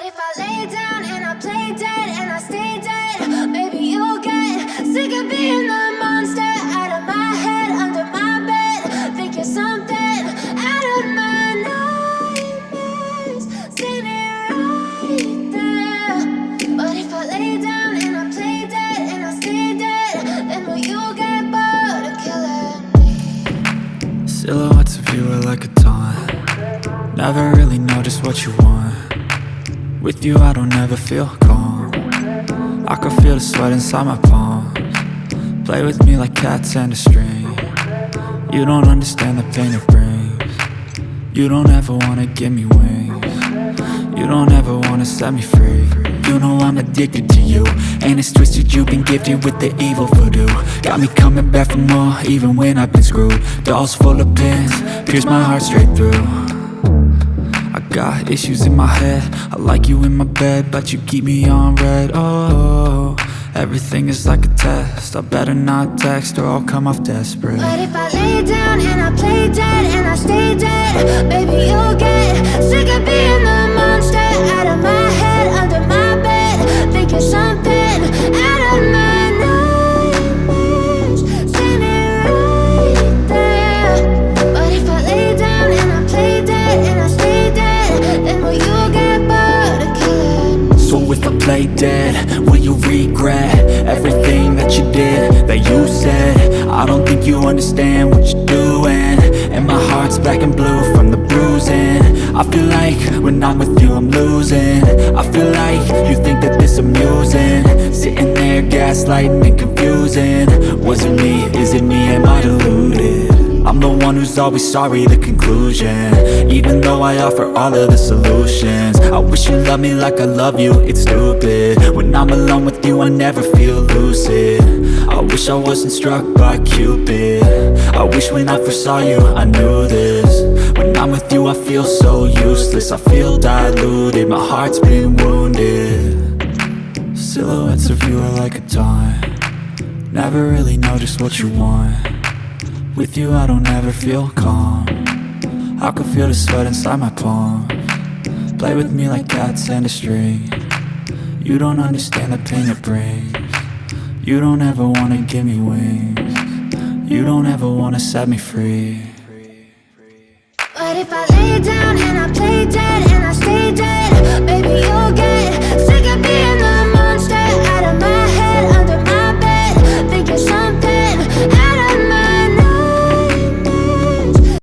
if I lay down and I play dead and I stay dead? Maybe you'll get sick of being the monster out of my head, under my bed. Think you're something out of my nightmares, standing right there. But if I lay down and I play dead and I stay dead, then will you get bored of killing me? Silhouettes of you are like a taunt. Never really know just what you want. With you I don't ever feel calm. I can feel the sweat inside my palms. Play with me like cats and a string. You don't understand the pain it brings. You don't ever wanna give me wings. You don't ever wanna set me free. You know I'm addicted to you, and it's twisted, you've been gifted with the evil voodoo. Got me coming back for more, even when I've been screwed. Dolls full of pins, pierce my heart straight through. I got issues in my head, I like you in my bed, but you keep me on red. Oh, everything is like a test, I better not text or I'll come off desperate. But if I lay down and I play dead and I stay dead, baby you'll get sick of being the monster out of my head, under my bed. Think you're something out of my nightmares, standing right there. But if I lay down and I play dead and I stay dead, then will you get bored of killing me? So if I play dead, will you regret everything that you did, that you said? I don't think you understand what you're doing, and my heart's black and blue from the bruising. I feel like when I'm with you I'm losing. I feel like you think that this amusing, sitting there gaslighting and confusing. Was it me? Is it me? Am I deluded? I'm the one who's always sorry, the conclusion, even though I offer all of the solutions. I wish you loved me like I love you, it's stupid. When I'm alone with you I never feel lucid. I wish I wasn't struck by Cupid. I wish when I first saw you I knew this. When I'm with you I feel so useless, I feel diluted, my heart's been wounded. Silhouettes of you are like a taunt. Never really know just what you want. With you I don't ever feel calm. I can feel the sweat inside my palms. Play with me like cats and a string. You don't understand the pain it brings. You don't ever wanna give me wings. You don't ever wanna set me free. But if I lay down and I play